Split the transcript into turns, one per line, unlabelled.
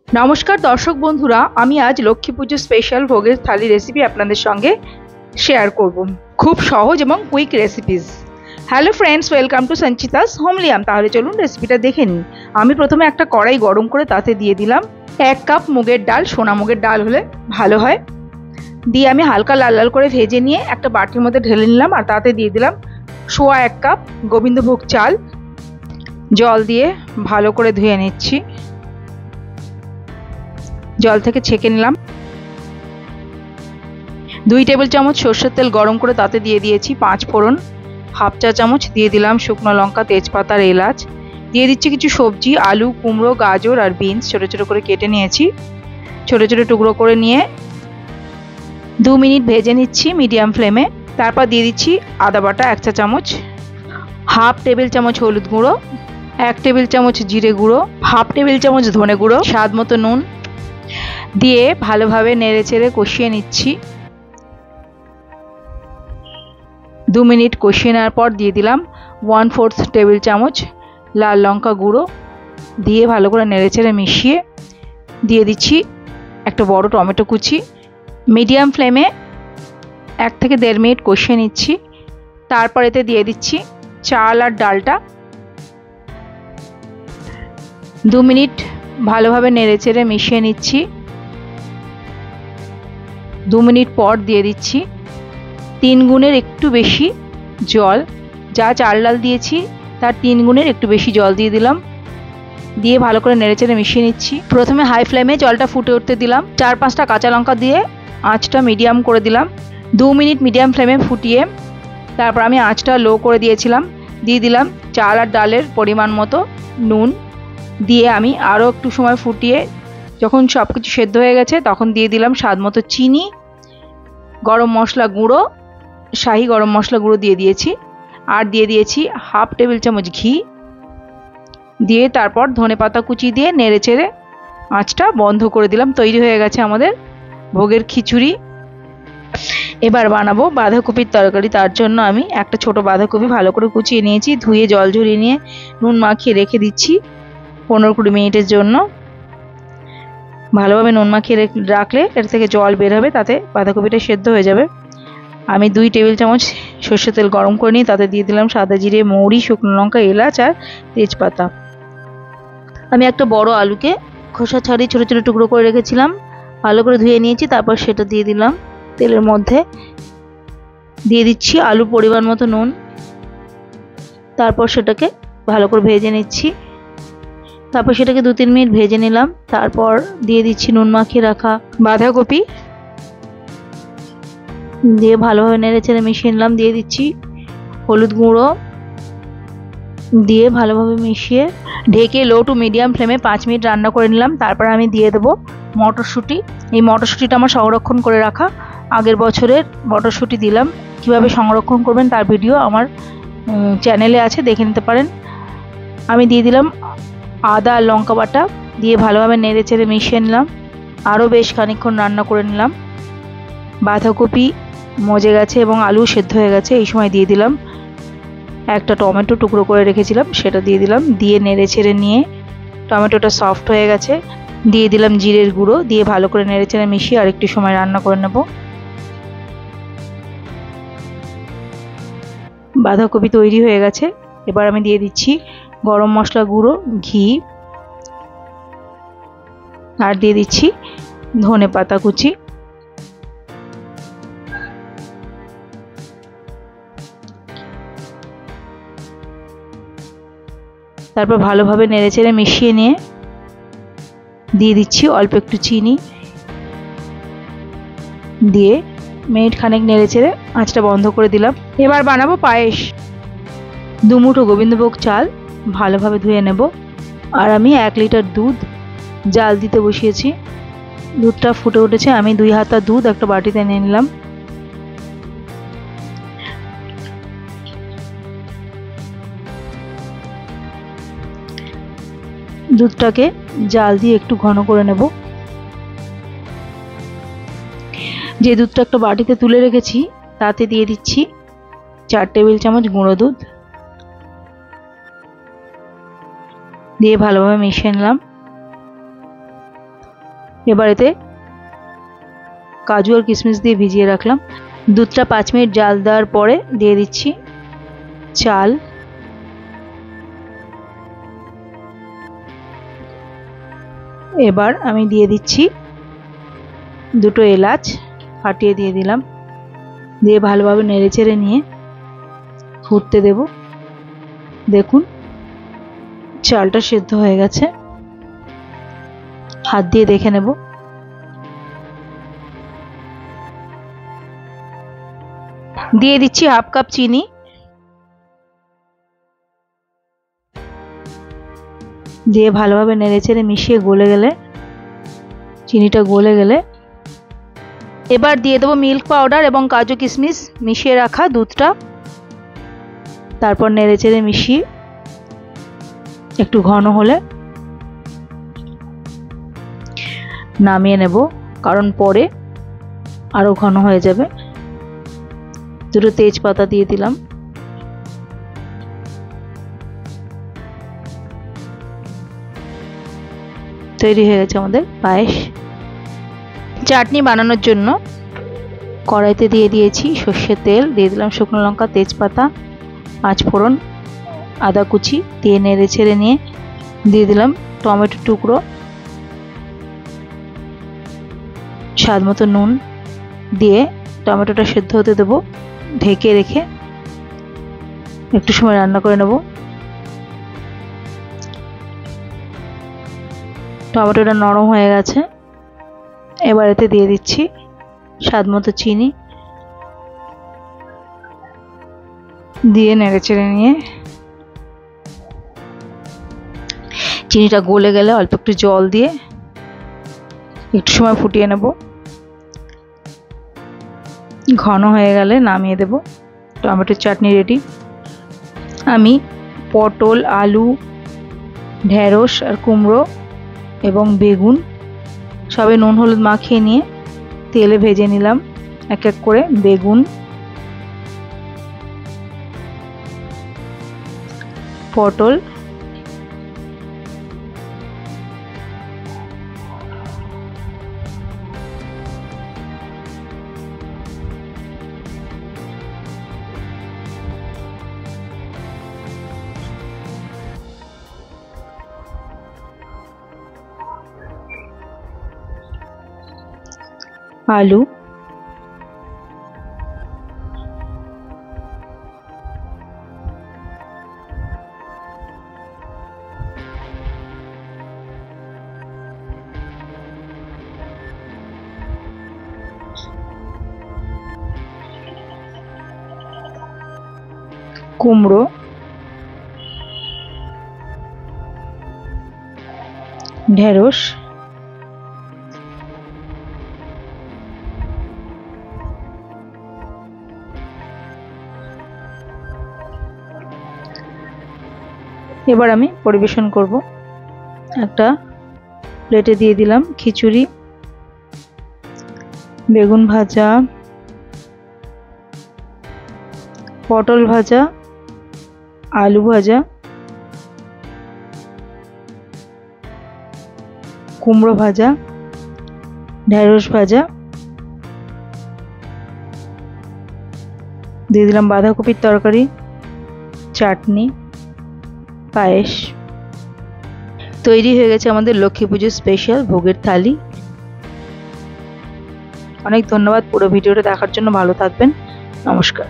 নমস্কার দর্শক বন্ধুরা, আমি আজ লক্ষ্মী পুজো স্পেশাল ভোগের থালি রেসিপি আপনাদের সঙ্গে শেয়ার করব। খুব সহজ এবং quick recipes. Hello friends, welcome to Sanchita's হোমলিয়াম। তাহলে চলুন রেসিপিটা দেখে নিই। আমি প্রথমে একটা কড়াই গরম করে তাতে দিয়ে দিলাম 1 কাপ মুগের ডাল। সোনা মুগের ডাল হলে ভালো হয়। দিয়ে আমি হালকা লাল লাল করে ভেজে নিয়ে একটা বাটির মধ্যে ঢেলে নিলাম, আর তাতে দিয়ে দিলাম 1.25 কাপ গোবিন্দভোগ চাল। জল দিয়ে ভালো করে ধুয়ে নিচ্ছি। জল থেকে ছেঁকে নিলাম। 2 টেবিল চামচ সরষের তেল গরম করে তাতে দিয়ে দিয়েছি 5 ফোড়ন, হাফ চা চামচ দিয়ে দিলাম শুকনো লঙ্কা, তেজপাতা আর এলাচ। দিয়ে দিচ্ছি কিছু সবজি, আলু, কুমড়ো, গাজর আর বিনস ছোটো ছোটো করে কেটে নিয়েছি। ছোটো ছোটো টুকরো করে নিয়ে 2 মিনিট ভেজে নিচ্ছি মিডিয়াম ফ্লেমে। তারপর দিয়ে দিচ্ছি আদা বাটা 1 চা চামচ, হাফ টেবিল চামচ হলুদ গুঁড়ো, 1 টেবিল চামচ জিরে গুঁড়ো, হাফ টেবিল চামচ ধনে গুঁড়ো, স্বাদ মতো নুন দিয়ে ভালোভাবে নেড়ে চেড়ে কষিয়ে নিচ্ছি। 2 মিনিট কষিয়ে নেওয়ার পর দিয়ে দিলাম 1/4 টেবিল চামচ লাল লঙ্কা গুঁড়ো। দিয়ে ভালো করে নেড়ে চেড়ে মিশিয়ে দিয়ে দিচ্ছি একটা বড় টমেটো কুচি। মিডিয়াম ফ্লেমে 1 থেকে 1.5 মিনিট কষিয়ে নিচ্ছি। তারপর এতে দিয়ে দিচ্ছি চাল আর ডালটা। 2 মিনিট ভালোভাবে নেড়ে চেড়ে মিশিয়ে নিচ্ছি। 2 মিনিট পর দিয়ে দিচ্ছি 3 গুণের একটু বেশি জল। যা চাল ডাল দিয়েছি তার 3 গুণের একটু বেশি জল দিয়ে দিলাম। দিয়ে ভালো করে নেড়েচেড়ে মিশিয়ে নিচ্ছি। প্রথমে হাই ফ্লেমে জলটা ফুটে উঠতে দিলাম। 4-5টা কাঁচা লঙ্কা দিয়ে আঁচটা মিডিয়াম করে দিলাম। 2 মিনিট মিডিয়াম ফ্লেমে ফুটিয়ে তারপর আমি আঁচটা লো করে দিয়েছিলাম। দিয়ে দিলাম চাল আর ডালের পরিমাণ মতো নুন। দিয়ে আমি আরও একটু সময় ফুটিয়ে যখন সব কিছু সেদ্ধ হয়ে গেছে তখন দিয়ে দিলাম স্বাদ মতো চিনি, গরম মশলা গুঁড়ো, শাহি গরম মশলা গুঁড়ো দিয়ে দিয়েছি, আর দিয়ে দিয়েছি হাফ টেবিল চামচ ঘি। দিয়ে তারপর ধনেপাতা কুচি দিয়ে নেড়ে চেড়ে আঁচটা বন্ধ করে দিলাম। তৈরি হয়ে গেছে আমাদের ভোগের খিচুড়ি। এবার বানাবো বাঁধাকপির তরকারি। তার জন্য আমি একটা ছোট বাঁধাকপি ভালো করে কুচিয়ে নিয়েছি, ধুয়ে জল ঝরিয়ে নিয়ে নুন মাখিয়ে রেখে দিচ্ছি 15-20 মিনিটের জন্য। ভালোভাবে নুন মাখিয়ে রাখলে এর থেকে জল বের হবে, তাতে বাঁধাকপিটা সেদ্ধ হয়ে যাবে। আমি 2 টেবিল চামচ সরষের তেল গরম করে নিয়ে তাতে দিয়ে দিলাম সাদা জিরে, মৌরি, শুকনো লঙ্কা, এলাচ আর তেজপাতা। আমি একটা বড় আলুকে খোসা ছাড়িয়ে ছোটো ছোটো টুকরো করে রেখেছিলাম, ভালো করে ধুয়ে নিয়েছি। তারপর সেটা দিয়ে দিলাম তেলের মধ্যে। দিয়ে দিচ্ছি আলুর পরিমাণ মতো নুন। তারপর সেটাকে ভালো করে ভেজে নিচ্ছি। তারপর সেটাকে 2-3 মিনিট ভেজে নিলাম। তারপর দিয়ে দিচ্ছি নুন মাখিয়ে রাখা বাঁধাকপি। দিয়ে ভালোভাবে নেড়ে চেড়ে মিশিয়ে নিলাম। দিয়ে দিচ্ছি হলুদ গুঁড়ো। দিয়ে ভালোভাবে মিশিয়ে ঢেকে লো টু মিডিয়াম ফ্লেমে 5 মিনিট রান্না করে নিলাম। তারপর আমি দিয়ে দেবো মটরশুঁটি। এই মটরশুঁটিটা আমার সংরক্ষণ করে রাখা আগের বছরের মটরশুঁটি দিলাম। কিভাবে সংরক্ষণ করবেন তার ভিডিও আমার চ্যানেলে আছে, দেখে নিতে পারেন। আমি দিয়ে দিলাম আদা আর লঙ্কা বাটা। দিয়ে ভালোভাবে নেড়ে চেড়ে মিশিয়ে নিলাম। আরও বেশ খানিকক্ষণ রান্না করে নিলাম। বাঁধাকপি মজে গেছে এবং আলু সেদ্ধ হয়ে গেছে। এই সময় দিয়ে দিলাম একটা টমেটো টুকরো করে রেখেছিলাম, সেটা দিয়ে দিলাম। দিয়ে নেড়ে ছেড়ে নিয়ে টমেটোটা সফট হয়ে গেছে, দিয়ে দিলাম জিরের গুঁড়ো। দিয়ে ভালো করে নেড়ে চেড়ে মিশিয়ে আরেকটু সময় রান্না করে নেব। বাঁধাকপি তৈরি হয়ে গেছে। এবার আমি দিয়ে দিচ্ছি গরম মশলা গুঁড়ো, ঘি, আর দিয়ে দিচ্ছি ধনেপাতা কুচি। তারপর ভালোভাবে নেড়েচেড়ে মিশিয়ে নিয়ে দিয়ে দিচ্ছি অল্প একটু চিনি। দিয়ে মিনিট খানেক নেড়েচেড়ে আঁচটা বন্ধ করে দিলাম। এবার বানাবো পায়েস। 2 মুঠো গোবিন্দভোগ চাল ভালোভাবে ধুয়ে নেব। আর আমি 1 লিটার দুধ জাল দিতে বসিয়েছি। দুধটা ফুটে উঠেছে। আমি 2 হাতা দুধ একটা বাটিতে নিয়ে নিলাম। দুধটাকে জাল দিয়ে একটু ঘন করে নেব। যে দুধটা একটা বাটিতে তুলে রেখেছি তাতে দিয়ে দিচ্ছি 4 টেবিল চামচ গুঁড়ো দুধ। দিয়ে ভালোভাবে মিশিয়ে নিলাম। এবার এতে কাজু আর কিশমিশ দিয়ে ভিজিয়ে রাখলাম। দুধটা 5 মিনিট জাল দেওয়ার পরে দিয়ে দিচ্ছি চাল, এবার আমি দিয়ে দিচ্ছি 2টো এলাচ ফাটিয়ে দিয়ে দিলাম, দিয়ে ভালোভাবে নেড়েচেড়ে নিয়ে ফুটতে দেব। দেখুন চালটা সেদ্ধ হয়ে গেছে, হাত দিয়ে দেখে নেব। দিয়ে দিচ্ছি হাফ কাপ চিনি, দিয়ে ভালোভাবে নেড়েচেড়ে মিশিয়ে গলে গেলে, চিনিটা গলে গেলে এবার দিয়ে দেবো মিল্ক পাউডার এবং কাজু কিশমিশ মিশিয়ে রাখা দুধটা। তারপর নেড়েচেড়ে মিশিয়ে একটু ঘন হলে নামিয়ে নেব, কারণ পরে আরো ঘন হয়ে যাবে। 2টো তেজপাতা দিয়ে দিলাম। তৈরি হয়ে গেছে আমাদের পায়েস। চাটনি বানানোর জন্য কড়াইতে দিয়ে দিয়েছি সর্ষের তেল, দিয়ে দিলাম শুকনো লঙ্কা, তেজপাতা, 5 ফোড়ন, আদা কুচি, দিয়ে নেড়ে ছেড়ে নিয়ে দিয়ে দিলাম টমেটো টুকরো, স্বাদ মতো নুন দিয়ে টমেটোটা সেদ্ধ হতে দেবো। ঢেকে রেখে একটু সময় রান্না করে নেব। টমেটোটা নরম হয়ে গেছে, এবার এতে দিয়ে দিচ্ছি স্বাদ মতো চিনি, দিয়ে নেড়েচেড়ে নিয়ে চিনিটা গলে গেলে অল্প একটু জল দিয়ে একটু সময় ফুটিয়ে নেব। ঘন হয়ে গেলে নামিয়ে দেব। টমেটোর চাটনি রেডি। আমি পটল, আলু, ঢেঁড়স আর কুমড়ো এবং বেগুন সবে নুন হলুদ মাখিয়ে নিয়ে তেলে ভেজে নিলাম এক এক করে। বেগুন, পটল, আলু, কুমড়ো, ঢেঁড়স, এবার আমি পরিবেশন করব। একটা প্লেটে দিয়ে দিলাম খিচুড়ি, বেগুন ভাজা, পটল ভাজা, আলু ভাজা, কুমড়ো ভাজা, ঢেঁড়স ভাজা, দিয়ে দিলাম বাঁধাকপির তরকারি, চাটনি, পায়েস। তৈরি হয়ে গেছে আমাদের লক্ষ্মী পুজোর স্পেশাল ভোগের থালি। অনেক ধন্যবাদ পুরো ভিডিওটা দেখার জন্য। ভালো থাকবেন। নমস্কার।